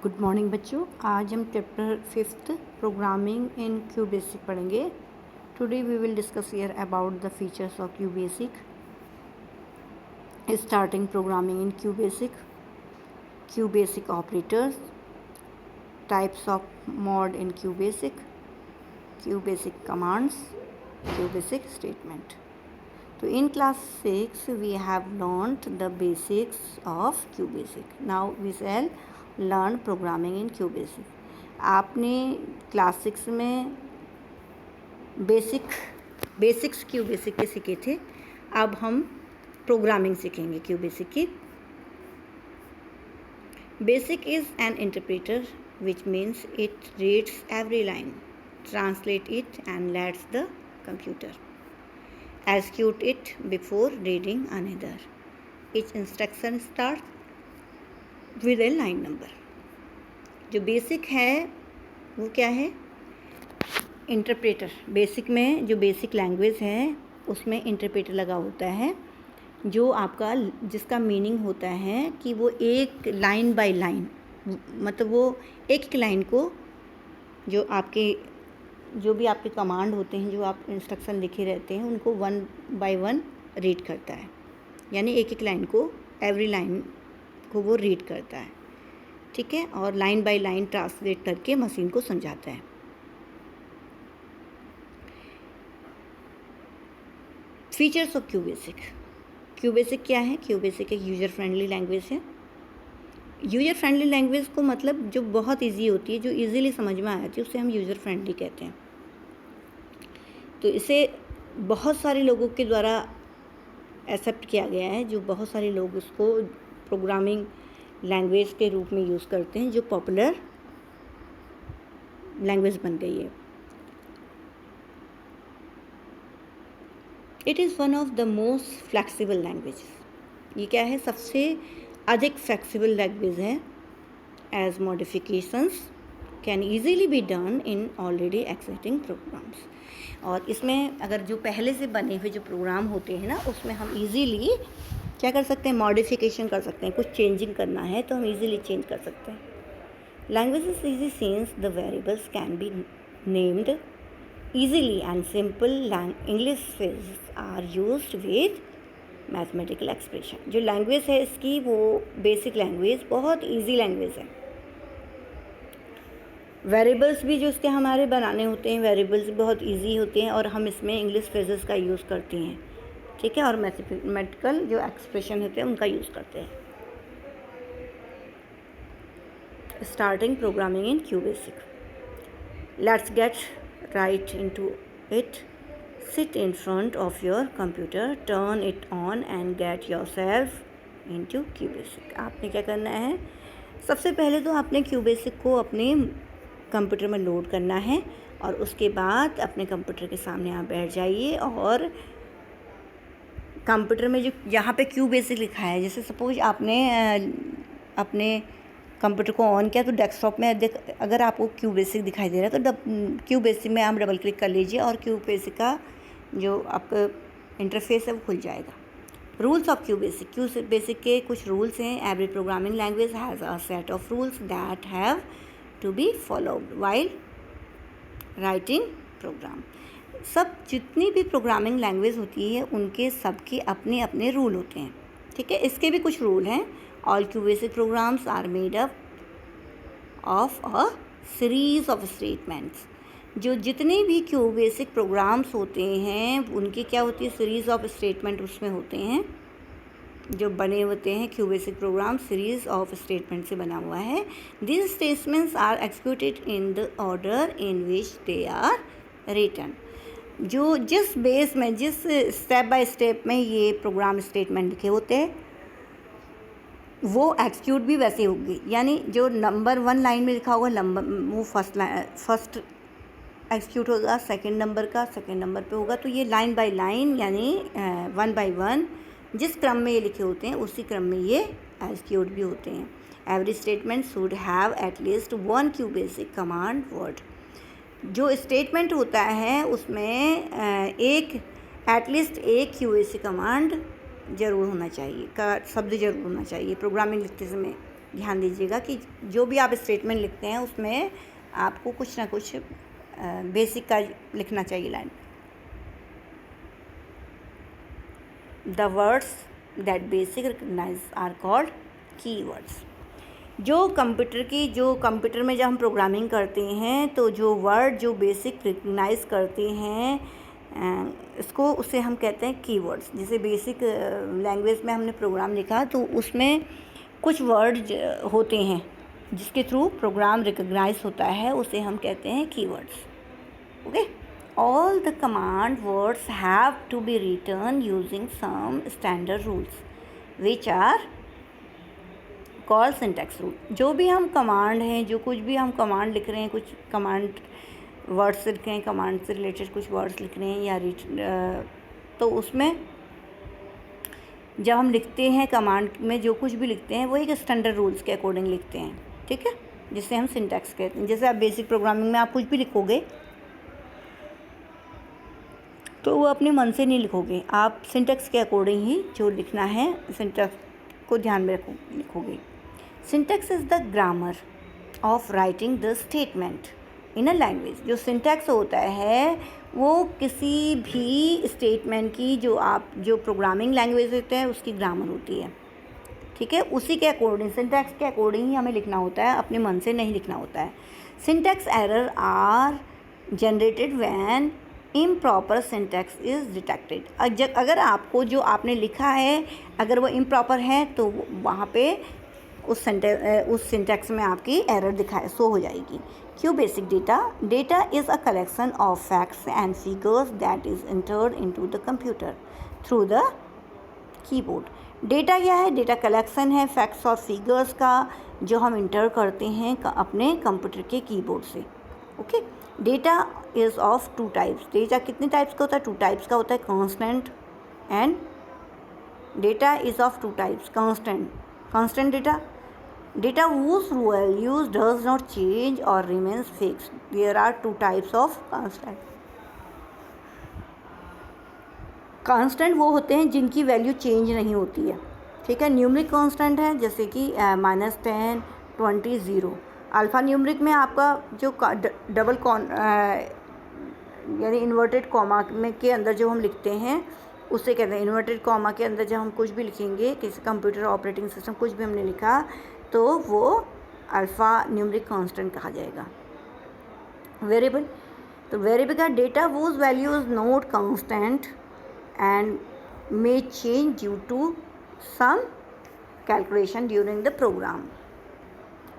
Good morning बच्चों। आज हम chapter 5th programming in Q basic पढ़ेंगे। Today we will discuss here about the features of QBasic, starting programming in Q basic operators, types of mode in Q basic commands, QBasic statement. तो in class 6 we have learnt the basics of QBasic. Now we shall learn programming in QBasic. आपने class 6 में basics QBasic के सीखे थे। अब हम programming सीखेंगे QBasic की। Basic is an interpreter which means it reads every line, translate it and lets the computer execute it before reading another. Each instruction starts with a line number. जो basic है वो क्या है? Interpreter. Basic में जो basic language है उसमें interpreter लगा होता है, जो आपका जिसका मीनिंग होता है कि वो एक लाइन बाय लाइन, मतलब वो एक लाइन को जो भी आपके कमांड होते हैं, जो आप इंस्ट्रक्शन लिखे रहते हैं, उनको 1 बाय 1 रीड करता है। यानी एक लाइन को, एवरी लाइन को वो रीड करता है, ठीक है, और लाइन बाय लाइन ट्रांसलेट करके मशीन को समझाता है। फीचर्स ऑफ क्यूबेसिक क्या है? क्यूबेसिक एक यूज़र फ्रेंडली लैंग्वेज है। यूज़र फ्रेंडली लैंग्वेज को मतलब जो बहुत इजी होती है, जो इजीली समझ में आती है, उसे हम यूज़र फ्रेंडली कहते हैं। तो इसे बहुत सारे लोगों के द्वारा एक्सेप्ट किया गया है, जो बहुत सारे लोग उसको प्रोग्रामिंग लैंग्वेज के रूप में यूज़ करते हैं, जो पॉपुलर लैंग्वेज बन गई है। It is one of the most flexible language. ये क्या है? सबसे अधिक फ्लेक्सिबल लैंग्वेज है। As modifications can easily be done in already existing programs. और इसमें अगर जो पहले से बने हुए जो प्रोग्राम होते हैं ना, उसमें हम इजीली क्या कर सकते हैं? मॉडिफिकेशन कर सकते हैं। कुछ चेंजिंग करना है तो हम इजीली चेंज कर सकते हैं। Language is easy since the variables can be named easily and simple English phrases are used with mathematical expression। जो लैंग्वेज है इसकी, वो बेसिक लैंग्वेज बहुत इजी लैंग्वेज है। वेरिएबल्स भी जो इसके हमारे बनाने होते हैं, वेरिएबल्स बहुत इजी होते हैं, और हम इसमें इंग्लिश फ्रेजेस का यूज़ करते हैं, ठीक है, और मैथमेटिकल जो एक्सप्रेशन होते हैं उनका यूज़ करते हैं। Starting programming in QBasic. Let's get right into it. Sit in front of your computer, turn it on and get yourself into QBasic। आपने क्या करना है? सबसे पहले तो आपने QBasic को अपने कंप्यूटर में लोड करना है, और उसके बाद अपने कंप्यूटर के सामने आप बैठ जाइए, और कंप्यूटर में जो यहाँ पे QBasic लिखा है, जैसे सपोज आपने अपने कंप्यूटर को ऑन किया तो डेस्कटॉप में अगर आपको क्यूबेसिक दिखाई दे रहा है तो क्यूबेसिक में आप डबल क्लिक कर लीजिए, और क्यूबेसिक का जो आपका इंटरफेस है वो खुल जाएगा। रूल्स ऑफ क्यूबेसिक के कुछ रूल्स हैं। Every programming language has a set of rules that have to be followed while writing program. सब जितनी भी प्रोग्रामिंग लैंग्वेज होती है उनके सबके अपने अपने रूल होते हैं, ठीक है। इसके भी कुछ रूल हैं। All QBasic programs are made up of a series of statements। जो जितने भी QBasic प्रोग्राम्स होते हैं उनकी क्या होती है? सीरीज़ ऑफ स्टेटमेंट उसमें होते हैं, जो बने होते हैं। QBasic program series of statement से बना हुआ है। These statements are executed in the order in which they are written। जो जिस बेस में, जिस स्टेप बाय स्टेप में ये प्रोग्राम स्टेटमेंट लिखे होते हैं, वो एक्सिक्यूट भी वैसे होगी। यानी जो नंबर 1 लाइन में लिखा होगा वो फर्स्ट एक्सिक्यूट होगा, सेकंड नंबर पे होगा। तो ये लाइन बाय लाइन, यानी 1 बाय 1 जिस क्रम में ये लिखे होते हैं उसी क्रम में ये एक्सिक्यूट भी होते हैं। Every statement should have at least 1 QBasic command word. जो स्टेटमेंट होता है उसमें एटलीस्ट एक क्यूबेसिक कमांड ज़रूर होना चाहिए, का शब्द ज़रूर होना चाहिए प्रोग्रामिंग लिखते समय। ध्यान दीजिएगा कि जो भी आप स्टेटमेंट लिखते हैं उसमें आपको कुछ ना कुछ बेसिक का लिखना चाहिए लाइन। The words that basic recognize are called keywords. जो कंप्यूटर में जब हम प्रोग्रामिंग करते हैं तो जो वर्ड जो बेसिक रिकग्नाइज करते हैं उसे हम कहते हैं कीवर्ड्स। जैसे बेसिक लैंग्वेज में हमने प्रोग्राम लिखा तो उसमें कुछ वर्ड होते हैं जिसके थ्रू प्रोग्राम रिकग्नाइज होता है, उसे हम कहते हैं keywords. Okay, all the command words have to be written using some standard rules which are called syntax rule. जो भी हम कमांड हैं, जो कुछ भी हम कमांड लिख रहे हैं, कुछ कमांड वर्ड्स लिख रहे हैं, कमांड से रिलेटेड कुछ वर्ड्स लिख रहे हैं या तो उसमें जब हम लिखते हैं कमांड में जो कुछ भी लिखते हैं वो एक स्टैंडर्ड रूल्स के अकॉर्डिंग लिखते हैं, ठीक है, जिसे हम सिंटैक्स कहते हैं। जैसे आप बेसिक प्रोग्रामिंग में आप कुछ भी लिखोगे तो वो अपने मन से नहीं लिखोगे, आप सिंटैक्स के अकॉर्डिंग ही जो लिखना है सिंटैक्स को ध्यान में लिखोगे। Syntax is the grammar of writing the statement in a language. जो सिंटैक्स होता है वो किसी भी स्टेटमेंट की जो प्रोग्रामिंग लैंग्वेज होता है उसकी ग्रामर होती है, ठीक है, उसी के अकॉर्डिंग सिंटैक्स के अकॉर्डिंग ही हमें लिखना होता है, अपने मन से नहीं लिखना होता है। Syntax error are generated when improper syntax is detected. अगर आपको जो आपने लिखा है अगर वो इम्प्रॉपर है तो वहाँ पे उस सिंटैक्स में आपकी एरर शो हो जाएगी। QBasic data is a collection of facts and figures that is entered into the computer through the keyboard। Data क्या है? डेटा कलेक्शन है फैक्ट्स और फिगर्स का जो हम इंटर करते हैं अपने कंप्यूटर के कीबोर्ड से। Okay, data is of 2 types. Data कितने टाइप्स का होता है? 2 टाइप्स का होता है, constant and data is of 2 types. Constant data whose values does not change or remains fixed। There are 2 types of constant। Constant वो होते हैं जिनकी वैल्यू चेंज नहीं होती है, ठीक है। न्यूमरिक कांस्टेंट है जैसे कि -10, 20, 0। अल्फ़ा न्यूमरिक में आपका जो डबल यानी इन्वर्टेड कॉमा में के अंदर जो हम लिखते हैं उससे कहते हैं। इन्वर्टेड कॉमा के अंदर जब हम कुछ भी लिखेंगे, किसी कंप्यूटर ऑपरेटिंग सिस्टम कुछ भी हमने लिखा तो वो अल्फ़ा न्यूमरिक कांस्टेंट कहा जाएगा। वेरिएबल, तो वेरिएबल का data whose value is not constant and may change due to some calculation during the program.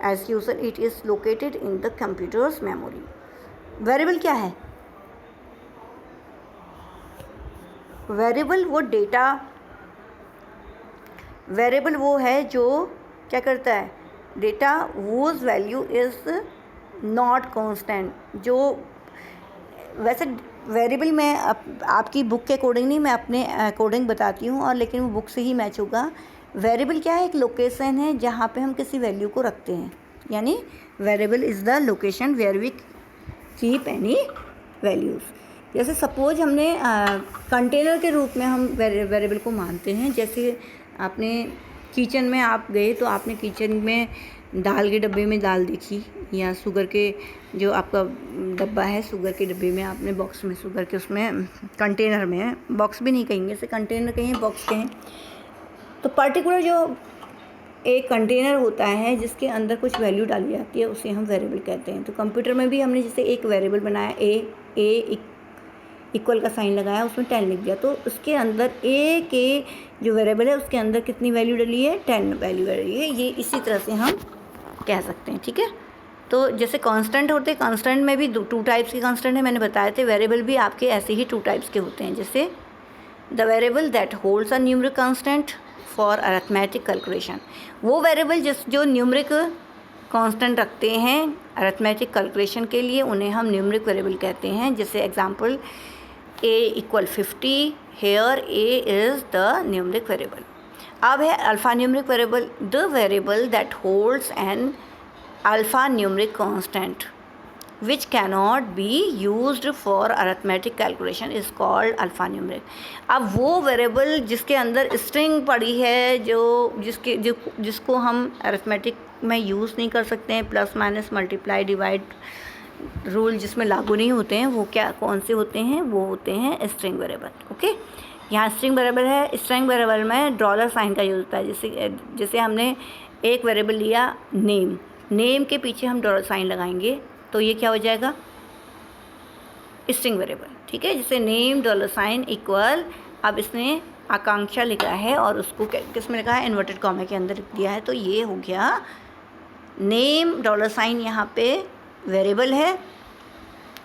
As user it is located in the computer's memory. Variable क्या है? Variable वो है जो क्या करता है? Data whose value is not constant. जो वैसे वेरिएबल मैं आपकी बुक के अकॉर्डिंग नहीं, मैं अपने अकॉर्डिंग बताती हूँ और लेकिन वो बुक से ही मैच होगा। वेरिएबल क्या है? एक लोकेशन है जहाँ पे हम किसी वैल्यू को रखते हैं, यानी variable is the location where we keep any values. जैसे सपोज हमने कंटेनर के रूप में हम वेरिएबल को मानते हैं। जैसे आपने किचन में आप गए तो आपने किचन में दाल के डब्बे में दाल देखी, या शुगर के जो आपका डब्बा है शुगर के डब्बे में आपने बॉक्स में शुगर के उसमें कंटेनर में, बॉक्स भी नहीं कहेंगे, इसे कंटेनर कहें, बॉक्स कहें, तो पर्टिकुलर जो एक कंटेनर होता है जिसके अंदर कुछ वैल्यू डाली जाती है उसे हम वेरिएबल कहते हैं। तो कंप्यूटर में भी हमने जैसे एक वेरिएबल बनाया, ए इक्वल का साइन लगाया, उसमें 10 लिख दिया, तो उसके अंदर ए के जो वेरिएबल है उसके अंदर कितनी वैल्यू डली है? 10 वैल्यू डली है। ये इसी तरह से हम कह सकते हैं, ठीक है। तो जैसे कांस्टेंट होते हैं, कांस्टेंट में भी 2 टाइप्स के कांस्टेंट है, मैंने बताए थे। वेरिएबल भी आपके ऐसे ही 2 टाइप्स के होते हैं। जैसे the variable that holds a numeric constant for arithmetic calculation. वो वेरिएबल जो न्यूमरिक कांस्टेंट रखते हैं अरिथमेटिक कैलकुलेशन के लिए, उन्हें हम न्यूमरिक वेरिएबल कहते हैं। जैसे example a = 50, here a is the numeric variable। अब है alpha numeric variable. The variable that holds N alpha numeric constant which cannot be used for arithmetic calculation is called alpha numeric. अब वो variable जिसके अंदर string पड़ी है, जिसको हम अरिथमेटिक में यूज़ नहीं कर सकते हैं। Plus minus multiply divide rule जिसमें लागू नहीं होते हैं, वो क्या कौन से होते हैं? वो होते हैं स्ट्रिंग वेरिएबल। ओके, यहाँ स्ट्रिंग वेरिएबल है। स्ट्रिंग वेरिएबल में डॉलर साइन का यूज़ होता है। जैसे हमने एक वेरिएबल लिया नेम, नेम के पीछे हम डॉलर साइन लगाएंगे तो ये क्या हो जाएगा? String variable. ठीक है, जैसे नेम डॉलर साइन इक्वल, अब इसने आकांक्षा लिखा है और उसको किस में लिखा है? इन्वर्टेड कॉमा के अंदर लिख दिया है, तो ये हो गया नेम डॉलर साइन यहाँ पे वेरिएबल है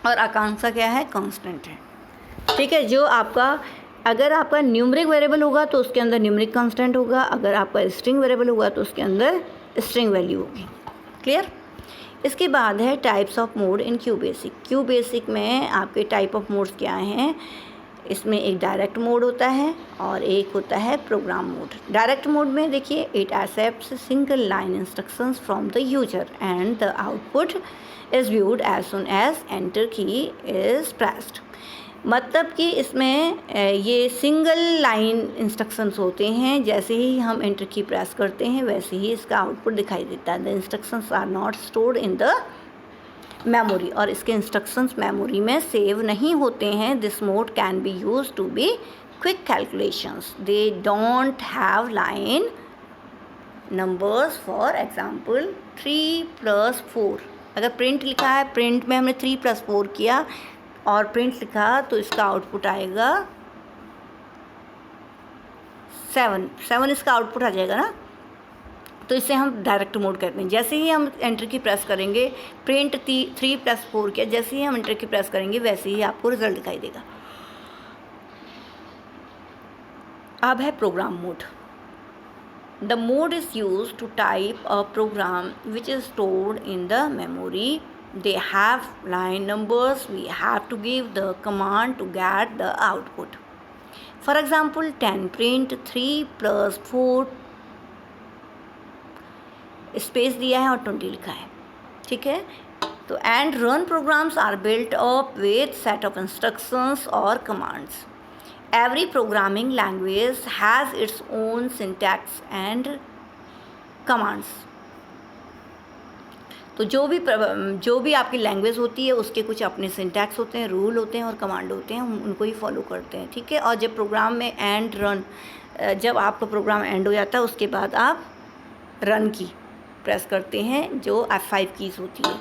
और आकांक्षा क्या है? कांस्टेंट है। ठीक है, जो आपका अगर आपका न्यूमरिक वेरिएबल होगा तो उसके अंदर न्यूमरिक कांस्टेंट होगा, अगर आपका स्ट्रिंग वेरिएबल होगा तो उसके अंदर स्ट्रिंग वैल्यू होगी। क्लियर? इसके बाद है types of mode in Q basic. Q basic में आपके टाइप ऑफ मोड्स क्या हैं? इसमें एक डायरेक्ट मोड होता है और एक होता है प्रोग्राम मोड। डायरेक्ट मोड में देखिए, it accepts single line instructions from the user and the output is viewed as soon as enter key is pressed. मतलब कि इसमें ये सिंगल लाइन इंस्ट्रक्शंस होते हैं, जैसे ही हम एंटर की प्रेस करते हैं वैसे ही इसका आउटपुट दिखाई देता है। The instructions are not stored in the memory, और इसके इंस्ट्रक्शंस मेमोरी में सेव नहीं होते हैं। This mode can be use to be quick calculations. They don't have line numbers. For example 3 + 4, अगर प्रिंट लिखा है, प्रिंट में हमने 3 + 4 किया और प्रिंट लिखा तो इसका आउटपुट आएगा 7 इसका आउटपुट आ जाएगा ना। तो इसे हम डायरेक्ट मोड कहते हैं। जैसे ही हम एंटर की प्रेस करेंगे, प्रिंट 3 + 4 किया, जैसे ही हम एंटर की प्रेस करेंगे वैसे ही आपको रिजल्ट दिखाई देगा। अब है program mode. The mode is use to type a program which is stored in the memory. They have line numbers. We have to give the command to get the output. For example, 10 print 3 + 4 space दिया है और 20 लिखा है। ठीक है, तो and run programs are built up with set of instructions और commands. Every programming language has its own syntax and commands. तो जो भी आपकी लैंग्वेज होती है उसके कुछ अपने सिंटैक्स होते हैं, रूल होते हैं और कमांड होते हैं, हम उनको ही फॉलो करते हैं. ठीक है, और जब प्रोग्राम में एंड रन, जब आपका प्रोग्राम एंड हो जाता है उसके बाद आप रन की प्रेस करते हैं, जो F5 कीज़ होती है.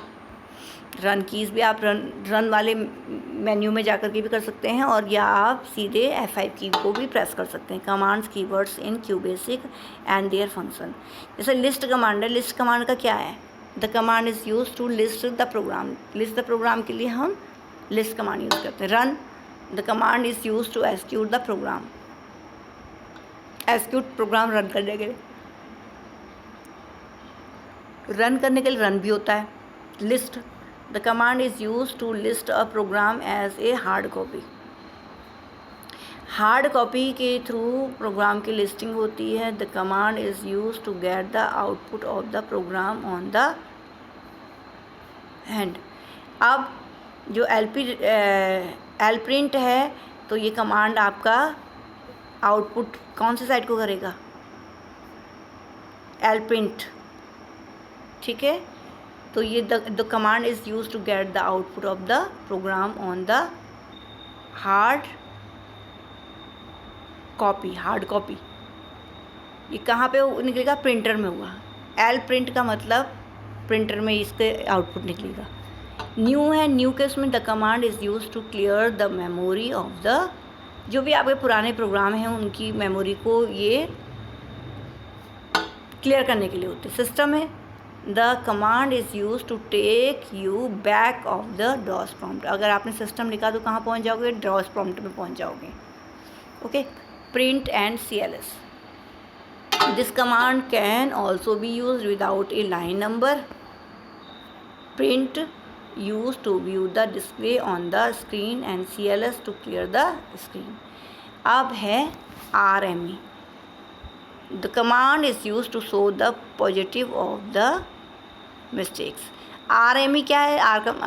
रन कीज़ भी आप रन वाले मेन्यू में जाकर के भी कर सकते हैं, और या आप सीधे F5 की को भी प्रेस कर सकते हैं. Commands keywords in Q basic and their function. जैसे लिस्ट कमांड है. लिस्ट कमांड का क्या है? The command is use to list the program. List the program के लिए हम लिस्ट कमांड यूज़ करते हैं. Run the command is use to execute the program. Execute program run करने के लिए, रन करने के लिए रन भी होता है. List the command is use to list a program as a hard copy. Hard copy के थ्रू प्रोग्राम की लिस्टिंग होती है. The command is use to get the output of the program on the hand. अब जो L print है, तो ये command आपका आउटपुट कौन से साइड को करेगा? L print. ठीक है, तो ये the command is use to get the output of the program on the hard copy. Hard copy ये कहाँ पे निकलेगा? प्रिंटर में हुआ. एल प्रिंट का मतलब प्रिंटर में इसके आउटपुट निकलेगा. न्यू है. न्यू के उसमें the command is use to clear the memory of the, जो भी आपके पुराने प्रोग्राम हैं उनकी मेमोरी को ये क्लियर करने के लिए होते. सिस्टम है. The command is use to take you back of the DOS prompt. अगर आपने सिस्टम लिखा तो कहाँ पहुँच जाओगे? डॉस प्रॉम्प्ट में पहुँच जाओगे. Okay. Print and CLS. This command can also be used without a line number. Print used to view the display on the screen and CLS to clear the screen. अब है RME. The command is used to show the positive of the mistakes. RME क्या है?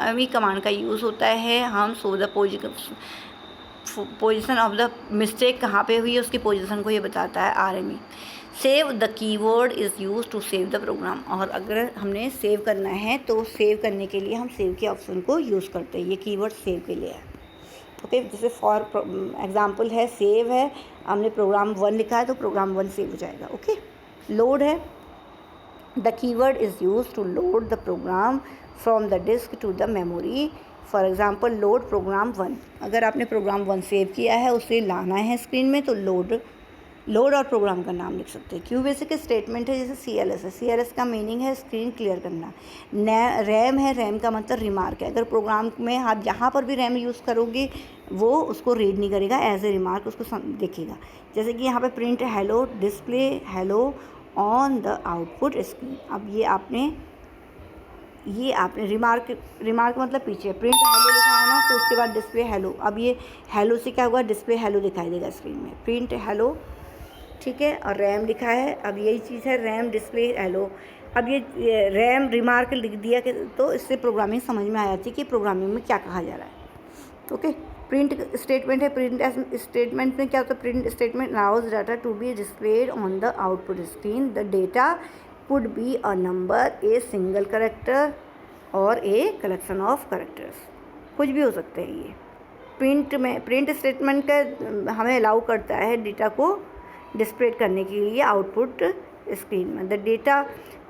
RME command का use होता है हम show the positive position of the mistake कहाँ पे हुई है उसकी पोजीशन को ये बताता है RME। Save the keyword is use to save the program. और अगर हमने सेव करना है तो सेव करने के लिए हम सेव के ऑप्शन को यूज़ करते हैं। ये कीवर्ड सेव के लिए है। ओके, जैसे फॉर एग्जांपल है, सेव है, हमने प्रोग्राम 1 लिखा है तो प्रोग्राम 1 सेव हो जाएगा। ओके, लोड है, the keyword is use to load the program from the disk to the memory. For example load program 1। अगर आपने प्रोग्राम 1 सेव किया है, उसे लाना है स्क्रीन में, तो लोड और प्रोग्राम का नाम लिख सकते हैं। क्यूबेसिक स्टेटमेंट है, जैसे CLS है। CLS का मीनिंग है स्क्रीन क्लियर करना। रैम है, रैम का मतलब रिमार्क है। अगर प्रोग्राम में आप जहाँ पर भी रैम यूज़ करोगे वो उसको रीड नहीं करेगा, एज ए रिमार्क उसको देखेगा। जैसे कि यहाँ पे print hello display hello on the output screen. अब ये आपने रिमार्क मतलब पीछे प्रिंट हेलो लिखा है ना, तो उसके बाद डिस्प्ले हेलो। अब ये हेलो से क्या हुआ, डिस्प्ले हेलो दिखाई देगा स्क्रीन में, प्रिंट हेलो, ठीक है। और रैम लिखा है, अब यही चीज़ है, रैम डिस्प्ले हेलो। अब ये रैम रिमार्क लिख दिया कि तो इससे प्रोग्रामिंग समझ में आ जाती है कि प्रोग्रामिंग में क्या कहा जा रहा है। ओके, प्रिंट स्टेटमेंट है। प्रिंट स्टेटमेंट में क्या होता है, print statement allows data to be displayed on the output screen. The data could be a number, a single character और ए कलेक्शन ऑफ करेक्टर्स, कुछ भी हो सकते हैं ये। प्रिंट स्टेटमेंट का हमें अलाउ करता है डेटा को डिस्प्ले करने के लिए आउटपुट स्क्रीन में। The data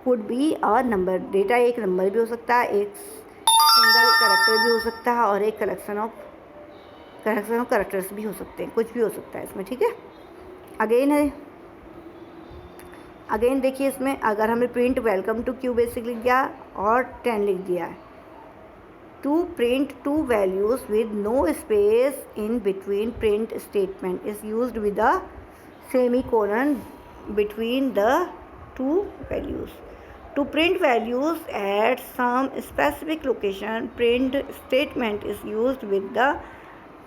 could be a number, data एक नंबर भी हो सकता है, एक सिंगल करेक्टर भी हो सकता है और एक कलेक्शन ऑफ करेक्टर्स भी हो सकते हैं, कुछ भी हो सकता है इसमें, ठीक है। अगेन देखिए, इसमें अगर हमने प्रिंट वेलकम टू क्यूबेसिक लिख दिया और 10 लिख दिया है, to print 2 values with no space in between print statement is used with a semicolon between the 2 values. To print values at some specific location, print statement is used with the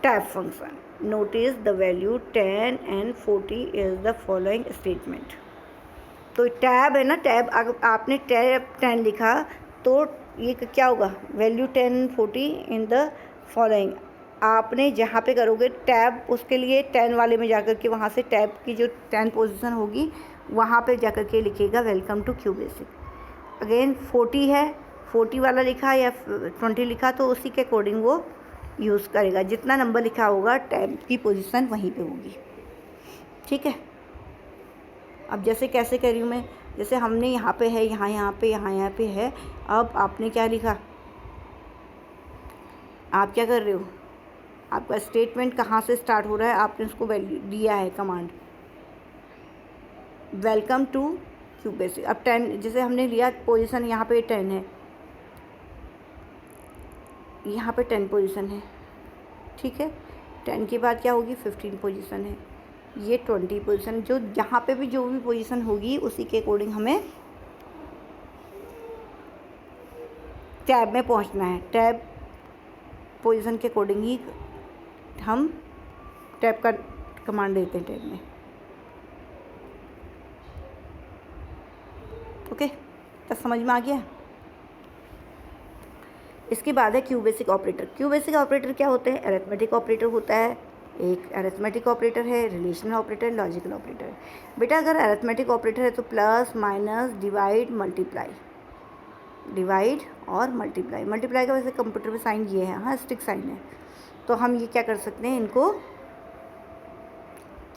tab function. Notice the value 10 and 40 is the following statement. तो tab है ना, tab आपने tab 10 लिखा तो ये क्या होगा, value 10 40 in the following. आपने जहाँ पे करोगे टैब, उसके लिए 10 वाले में जाकर के वहाँ से टैब की जो 10 पोजीशन होगी वहाँ पे जाकर के लिखेगा वेलकम टू क्यूबेसिक। अगेन 40 है, 40 वाला लिखा या 20 लिखा तो उसी के अकॉर्डिंग वो यूज़ करेगा। जितना नंबर लिखा होगा टैब की पोजीशन वहीं पे होगी, ठीक है। अब जैसे कैसे कर रही हूँ मैं, जैसे हमने यहाँ पे है, यहाँ पे है। अब आपने क्या लिखा, आप क्या कर रहे हो, आपका स्टेटमेंट कहाँ से स्टार्ट हो रहा है, आपने उसको वैल्यू दिया है कमांड वेलकम टू क्यूबेसिक। अब 10 जैसे हमने लिया पोजीशन, यहाँ पे 10 है, यहाँ पे 10 पोजीशन है, ठीक है। 10 के बाद क्या होगी, 15 पोजीशन है, ये 20 पोजीशन। जो जहाँ पे भी जो भी पोजीशन होगी उसी के अकॉर्डिंग हमें टैब में पहुँचना है। टैब पोजीशन के अकॉर्डिंग ही हम टैब का कमांड देते हैं टैब में। ओके, तो समझ में आ गया। इसके बाद है क्यूबेसिक ऑपरेटर। क्यूबेसिक ऑपरेटर क्या होते हैं, अरिथमेटिक ऑपरेटर होता है, एक अरिथमेटिक ऑपरेटर है, रिलेशनल ऑपरेटर, लॉजिकल ऑपरेटर। बेटा अगर अरिथमेटिक ऑपरेटर है तो प्लस माइनस डिवाइड और मल्टीप्लाई का वैसे कंप्यूटर में साइन ये है, हाँ स्टिक साइन है। तो हम ये क्या कर सकते हैं, इनको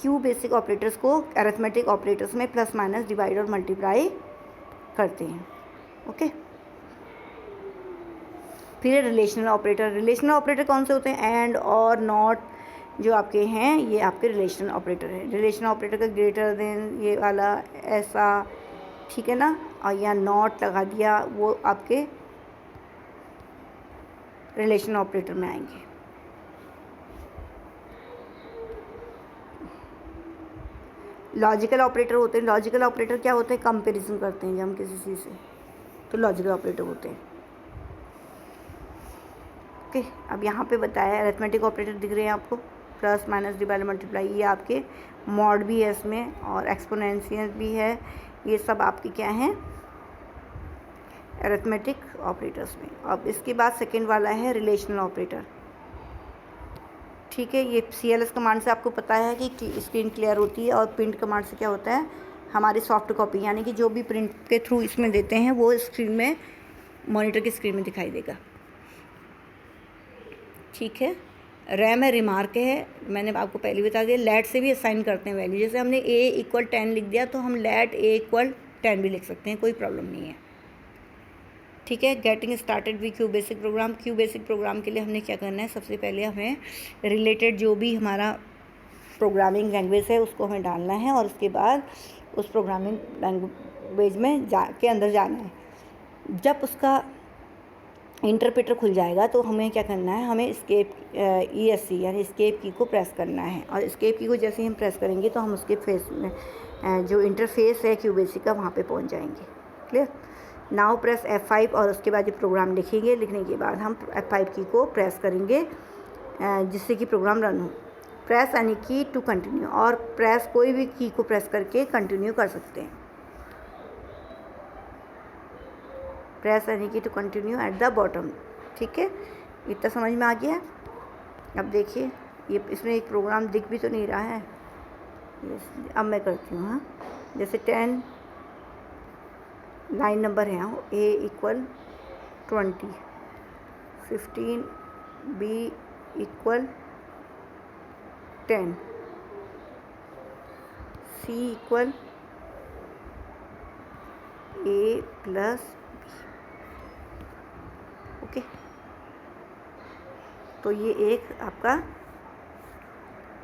क्यूबेसिक ऑपरेटर्स को अरिथमेटिक ऑपरेटर्स में प्लस माइनस डिवाइड और मल्टीप्लाई करते हैं। ओके, फिर रिलेशनल ऑपरेटर। रिलेशनल ऑपरेटर कौन से होते हैं, एंड और नॉट जो आपके हैं ये आपके रिलेशनल ऑपरेटर है। रिलेशनल ऑपरेटर का ग्रेटर देन ये वाला ऐसा, ठीक है ना, और यहाँ नॉट लगा दिया, वो आपके रिलेशनल ऑपरेटर में आएंगे। लॉजिकल ऑपरेटर होते हैं। लॉजिकल ऑपरेटर क्या होते हैं, कंपैरिजन करते हैं जब हम किसी चीज़ से, तो लॉजिकल ऑपरेटर होते हैं। ओके, अब यहाँ पे बताया अरिथमेटिक ऑपरेटर दिख रहे हैं आपको, प्लस माइनस डिवाइड मल्टीप्लाई, ये आपके मॉड भी है इसमें और एक्सपोनेंशियल भी है, ये सब आपके क्या हैं अरिथमेटिक ऑपरेटर्स में। अब इसके बाद सेकंड वाला है रिलेशनल ऑपरेटर। ठीक है, ये CLS कमांड से आपको पता है कि स्क्रीन क्लियर होती है, और प्रिंट कमांड से क्या होता है, हमारी सॉफ्ट कॉपी यानी कि जो भी प्रिंट के थ्रू इसमें देते हैं वो स्क्रीन में, मॉनिटर की स्क्रीन में दिखाई देगा। ठीक है, रैम है, रिमार्क है, मैंने आपको पहले बता दिया। लैट से भी असाइन करते हैं वैल्यू, जैसे हमने A = 10 लिख दिया तो हम लैट A = 10 भी लिख सकते हैं, कोई प्रॉब्लम नहीं है। ठीक है, getting started with QBasic program. QBasic program के लिए हमने क्या करना है, सबसे पहले हमें रिलेटेड जो भी हमारा प्रोग्रामिंग लैंग्वेज है उसको हमें डालना है, और उसके बाद उस प्रोग्रामिंग लैंग्वेज में अंदर जाना है। जब उसका इंटरप्रेटर खुल जाएगा तो हमें क्या करना है, हमें एस्केप ESC यानी एस्केप की को प्रेस करना है, और एस्केप की को जैसे ही हम प्रेस करेंगे तो हम उसके फेस में जो इंटरफेस है क्यूबेसिक का वहाँ पे पहुँच जाएंगे। क्लियर। नाउ प्रेस F5, और उसके बाद ये प्रोग्राम लिखेंगे। लिखने के बाद हम F5 की को प्रेस करेंगे जिससे कि प्रोग्राम रन हो। Press any key to continue, और प्रेस कोई भी की को प्रेस करके कंटिन्यू कर सकते हैं। Press any key to continue at the bottom. ठीक है, इतना समझ में आ गया। अब देखिए, ये इसमें एक प्रोग्राम दिख भी तो नहीं रहा है। अब मैं करती हूँ। हाँ, जैसे 10 लाइन नंबर है, A = 20, 15 B = 10, C = A + okay. तो ये एक आपका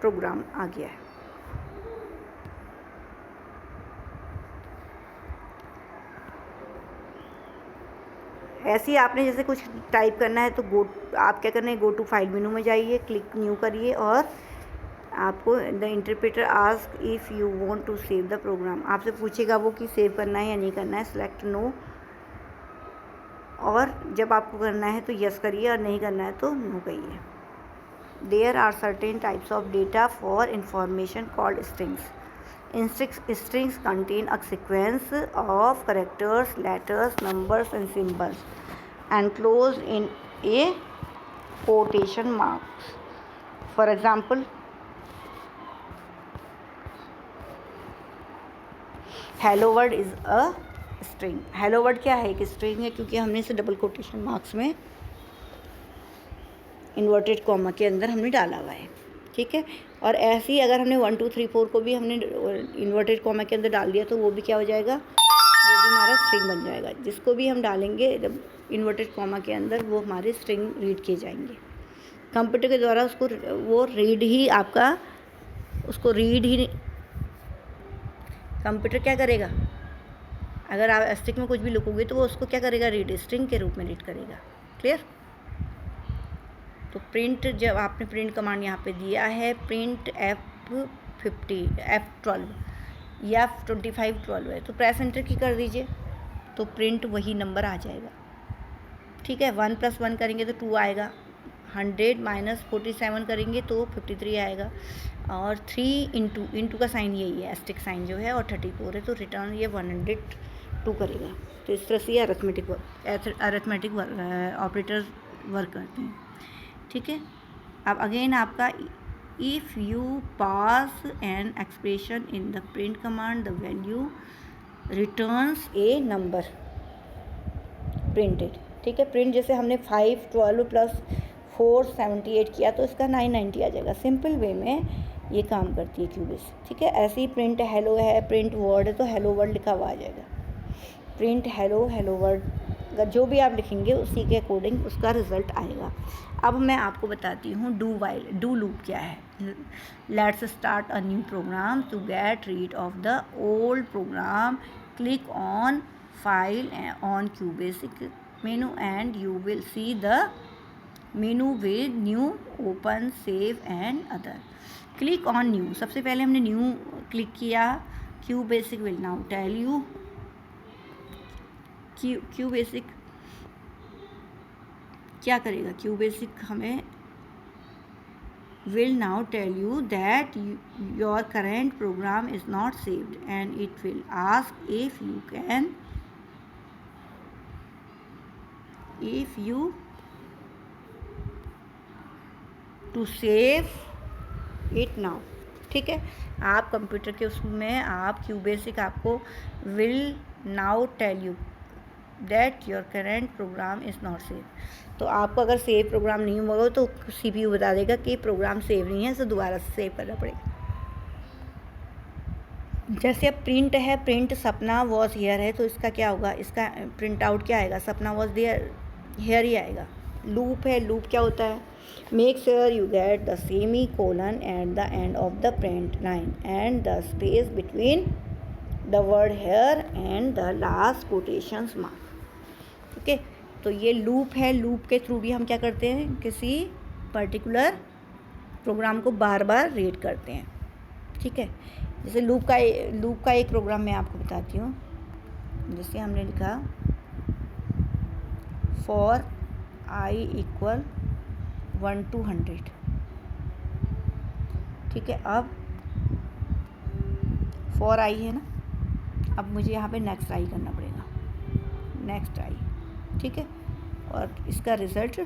प्रोग्राम आ गया है। ऐसे ही आपने जैसे कुछ टाइप करना है तो आप क्या करना है, गो टू फाइल मेनू में जाइए, क्लिक न्यू करिए, और आपको the interpreter ask if you want to save the program, आपसे पूछेगा वो कि सेव करना है या नहीं करना है। सेलेक्ट नो, और जब आपको करना है तो यस करिए, और नहीं करना है तो नो कहिए। There are certain types of data for information called strings. Strings contain a sequence of characters, letters, numbers and symbols enclosed in a quotation marks. For example, hello word is a string. hello word क्या है, एक string है, क्योंकि हमने इसे double quotation marks में inverted comma के अंदर हमने डाला हुआ है। ठीक है, और ऐसे ही अगर हमने 1 2 3 4 को भी हमने इन्वर्टेड कॉमा के अंदर डाल दिया तो वो भी क्या हो जाएगा, वो भी हमारा स्ट्रिंग बन जाएगा। जिसको भी हम डालेंगे जब इन्वर्टेड कॉमा के अंदर वो हमारे स्ट्रिंग रीड किए जाएंगे। कंप्यूटर के द्वारा उसको वो रीड ही आपका उसको रीड ही कंप्यूटर क्या करेगा, अगर आप एस्टिक में कुछ भी लिखोगे तो वो उसको क्या करेगा, रीड स्ट्रिंग के रूप में रीड करेगा। क्लियर। तो प्रिंट, जब आपने प्रिंट कमांड यहाँ पे दिया है, प्रिंट F50 F12 या F25 12 है, तो प्रेस एंटर की कर दीजिए तो प्रिंट वही नंबर आ जाएगा। ठीक है, 1 + 1 करेंगे तो 2 आएगा, 100 - 47 करेंगे तो 53 आएगा, और 3 इंटू का साइन यही है, एस्टिक साइन जो है, और 34 है तो रिटर्न ये 102 करेगा। तो इस तरह से अरिथमेटिक ऑपरेटर वर्क करते हैं। ठीक है, अब अगेन आपका if you pass an expression in the print command the value returns A number printed. ठीक है, प्रिंट जैसे हमने 5 12 + 4 78 किया तो इसका 990 आ जाएगा। सिंपल वे में ये काम करती है क्यूबिस। ठीक है, ऐसे ही प्रिंट हेलो है, प्रिंट वर्ड है तो हेलो वर्ड लिखा हुआ आ जाएगा। प्रिंट हेलो वर्ड जो भी आप लिखेंगे उसी के अकॉर्डिंग उसका रिज़ल्ट आएगा। अब मैं आपको बताती हूँ डू लूप क्या है। Let's start a new program to get rid of the old program. Click on file on QBasic menu and you will see the menu with new, open, save and other. Click on new, सबसे पहले हमने new click किया। QBasic will now tell you, QBasic क्या करेगा, क्यूबेसिक हमें will now tell you that your current program is not saved and it will ask if to save it now. ठीक है, आप कंप्यूटर के उसमें आप QBasic आपको will now tell you that your current program is not save. तो आपको अगर सेव प्रोग्राम नहीं हुआ तो CPU बता देगा कि प्रोग्राम सेव नहीं है, तो दोबारा से सेव करना पड़ेगा। जैसे अब प्रिंट है, प्रिंट सपना वॉज हियर है, तो इसका क्या होगा, इसका प्रिंट आउट क्या आएगा, सपना वॉज देयर हियर ही आएगा। लूप है, लूप क्या होता है, make sure you get the semi colon at the end of the print line and the space between the word hair and the last quotations mark. Okay, तो ये loop है, loop के through भी हम क्या करते हैं, किसी पर्टिकुलर प्रोग्राम को बार बार रीड करते हैं। ठीक है, जैसे लूप का एक प्रोग्राम मैं आपको बताती हूँ। जैसे हमने लिखा फॉर i इक्वल 1 to 100। ठीक है, अब फॉर i है ना, अब मुझे यहाँ पे नेक्स्ट i करना पड़ेगा, नेक्स्ट i। ठीक है, और इसका रिज़ल्ट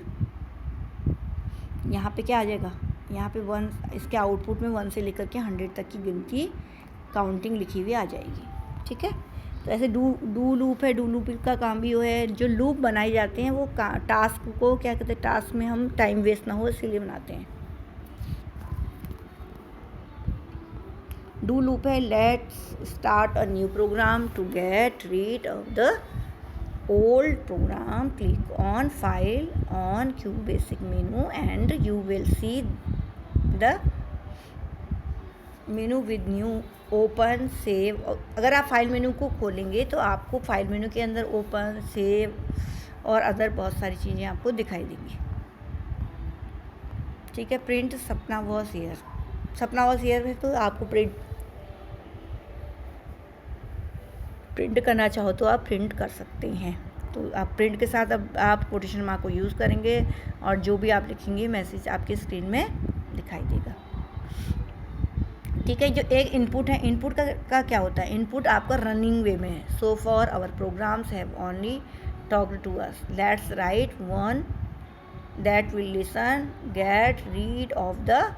यहाँ पे क्या आ जाएगा, यहाँ पे 1, इसके आउटपुट में 1 से लेकर के 100 तक की गिनती काउंटिंग लिखी हुई आ जाएगी। ठीक है, तो ऐसे डू लूप है, डू लूप का काम भी वो है। जो लूप बनाए जाते हैं वो टास्क को क्या कहते हैं, टास्क में हम टाइम वेस्ट ना हो इसलिए बनाते हैं। डू लूप है, let's start a new program to get rid of the old program, click on file on QBasic menu and you will see the menu with new open save. अगर आप file menu को खोलेंगे तो आपको file menu के अंदर open, save और other बहुत सारी चीज़ें आपको दिखाई देंगी। ठीक है, प्रिंट सपना वॉज हियर, सपना वॉज हियर है, तो आपको प्रिंट करना चाहो तो आप प्रिंट कर सकते हैं। तो आप प्रिंट के साथ अब आप कोटेशन मार्क को यूज़ करेंगे और जो भी आप लिखेंगे मैसेज आपके स्क्रीन में दिखाई देगा। ठीक है, जो एक इनपुट है, इनपुट का क्या होता है, इनपुट आपका रनिंग वे में है। So for our programs have only talked to us, let's write one that will listen get rid of the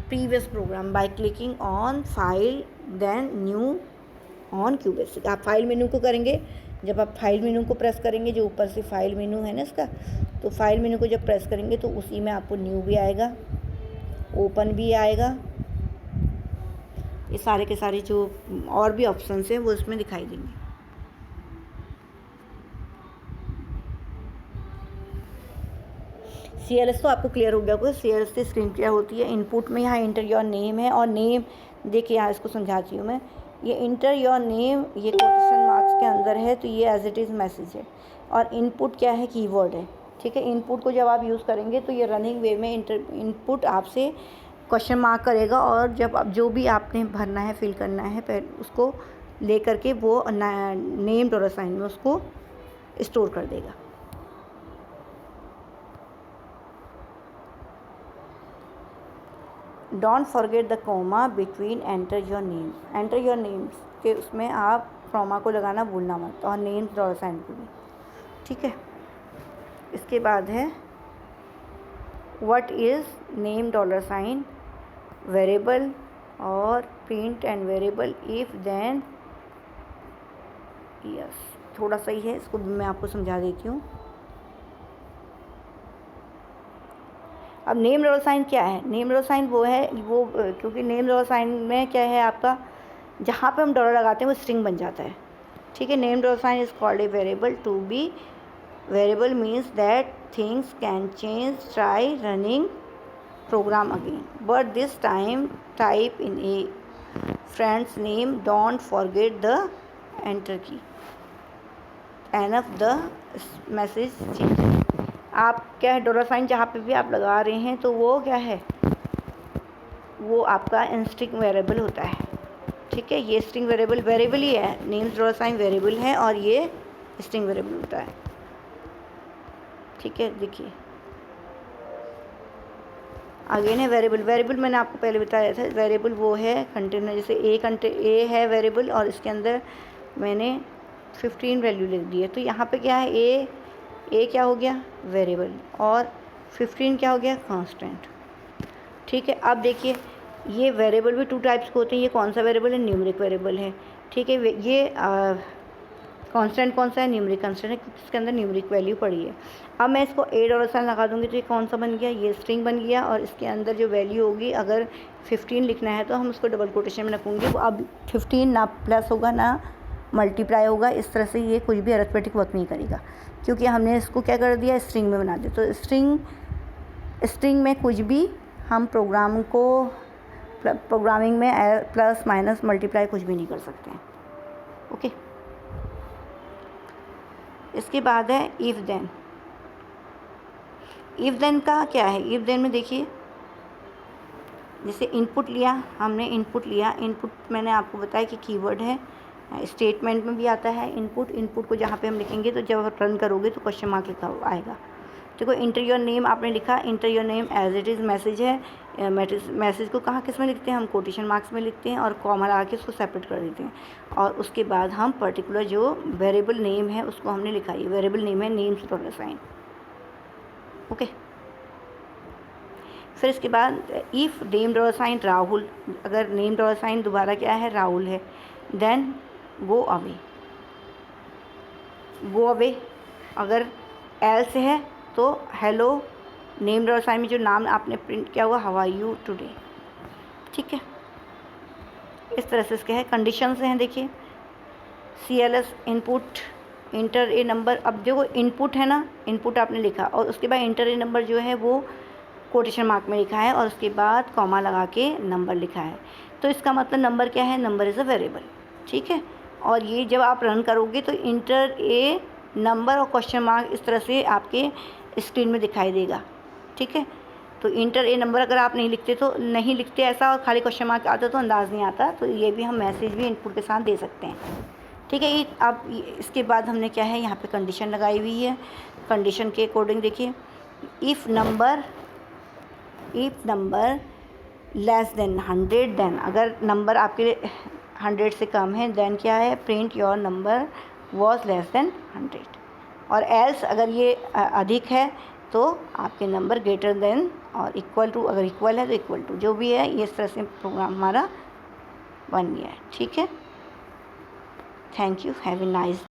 previous program by clicking on file then new on QBasic। आप file menu को करेंगे, जब आप file menu को press करेंगे, जो ऊपर से फाइल मेनू है ना इसका, तो फाइल मेनू को जब प्रेस करेंगे तो उसी में आपको न्यू भी आएगा, ओपन भी आएगा, ये सारे के सारे जो और भी ऑप्शंस हैं वो इसमें दिखाई देंगे। CLS तो आपको क्लियर हो गया होगा, CLS से स्क्रीन क्या होती है। इनपुट में यहाँ इंटर योर नेम है, और नेम देखिए यहाँ इसको समझाती हूँ मैं, ये इंटर योर नेम ये कोटेशन मार्क्स के अंदर है, तो ये एज इट इज़ मैसेज है, और इनपुट क्या है, कीवर्ड है। ठीक है, इनपुट को जब आप यूज़ करेंगे तो ये रनिंग वे में इनपुट आपसे क्वेश्चन मार्क करेगा, और जब आप जो भी आपने भरना है, फिल करना है, पहले उसको ले करके वो नेम $साइन में उसको स्टोर कर देगा। Don't forget the comma between enter your name, enter your names के उसमें आप कॉमा को लगाना भूलना मत, और नेम $साइन को भी। ठीक है, इसके बाद है व्हाट इज़ नेम $साइन वेरिएबल और print and variable if then yes, थोड़ा सही है, इसको भी मैं आपको समझा देती हूँ। अब नेम $साइन क्या है, नेम $साइन वो है वो क्योंकि नेम $साइन में क्या है आपका, जहाँ पे हम डॉलर लगाते हैं वो स्ट्रिंग बन जाता है। ठीक है, नेम $साइन is called a variable to be, variable means that things can change, try running program again, but this time type in a friend's name, don't forget the enter key, enough the message change। आप क्या है $sign जहाँ पे भी आप लगा रहे हैं तो वो क्या है, वो आपका स्ट्रिंग वेरिएबल होता है। ठीक है, ये स्ट्रिंग वेरिएबल ही है, नेम $साइन वेरिएबल है और ये स्ट्रिंग वेरिएबल होता है। ठीक है, देखिए अगेन है वेरिएबल मैंने आपको पहले बताया था, वेरिएबल वो है कंटेनर, जैसे ए है वेरिएबल और इसके अंदर मैंने 15 वैल्यू लिख दी है, तो यहाँ पे क्या है, ए क्या हो गया वेरिएबल और 15 क्या हो गया कांस्टेंट। ठीक है। अब देखिए ये वेरिएबल भी 2 टाइप्स के होते हैं। ये कौन सा वेरिएबल है? न्यूमेरिक वेरिएबल है। ठीक है। ये कांस्टेंट कौन सा है? न्यूमेरिक कांस्टेंट है, क्योंकि इसके अंदर न्यूमेरिक वैल्यू पड़ी है। अब मैं इसको $8 लगा दूंगी तो ये कौन सा बन गया? ये स्ट्रिंग बन गया। और इसके अंदर जो वैल्यू होगी, अगर 15 लिखना है तो हम उसको डबल कोटेशन में रखूँगी। वो अब 15 ना प्लस होगा ना मल्टीप्लाई होगा। इस तरह से ये कुछ भी अरिथमेटिक वर्क नहीं करेगा, क्योंकि हमने इसको क्या कर दिया? स्ट्रिंग में बना दिया। तो स्ट्रिंग में कुछ भी हम प्रोग्रामिंग में प्लस माइनस मल्टीप्लाई कुछ भी नहीं कर सकते हैं। ओके। इसके बाद है इफ़ देन। इफ़ देन का क्या है? इफ़ देन में देखिए, जैसे इनपुट लिया हमने, इनपुट मैंने आपको बताया कि कीवर्ड है। स्टेटमेंट में भी आता है इनपुट को जहाँ पे हम लिखेंगे तो जब रन करोगे तो क्वेश्चन मार्क लिखा आएगा। देखो इंटर योर नेम आपने लिखा, enter your name as it is message है। मैसेज को कहाँ किस में लिखते हैं? हम कोटेशन मार्क्स में लिखते हैं और कॉमा लगा के उसको सेपरेट कर देते हैं। और उसके बाद हम पर्टिकुलर जो वेरिएबल नेम है उसको हमने लिखा है। वेरिएबल नेम है नेम्स $। ओके। फिर इसके बाद इफ़ नेम $, राहुल, अगर नेम $, दोबारा क्या है? राहुल है। Then go away. अगर एल्स है तो हेलो, नेम $, में जो नाम आपने प्रिंट किया हुआ, हाउ आर यू टुडे। ठीक है। इस तरह से इसके है। कंडीशंस हैं देखिए, CLS इनपुट, इंटर ए नंबर। अब देखो इनपुट है ना, इनपुट आपने लिखा और उसके बाद इंटर ए नंबर जो है वो कोटेशन मार्क में लिखा है और उसके बाद कॉमा लगा के नंबर लिखा है। तो इसका मतलब नंबर क्या है? Number is a variable. ठीक है। और ये जब आप रन करोगे तो इंटर ए नंबर और क्वेश्चन मार्क इस तरह से आपके स्क्रीन में दिखाई देगा। ठीक है। तो इंटर ए नंबर अगर आप नहीं लिखते ऐसा और खाली क्वेश्चन मार्क आता तो अंदाज़ नहीं आता। तो ये भी हम मैसेज भी इनपुट के साथ दे सकते हैं। ठीक है। ये अब इसके बाद हमने क्या है, यहाँ पे कंडीशन लगाई हुई है। कंडीशन के अकॉर्डिंग देखिए, if number less than 100, then अगर नंबर आपके 100 से कम है, देन क्या है? Print your number was less than 100। और एल्स अगर ये अधिक है तो आपके नंबर ग्रेटर देन और इक्वल टू, अगर इक्वल है तो इक्वल टू, जो भी है। ये इस तरह से प्रोग्राम हमारा बन गया है। ठीक है। Thank you. Have a nice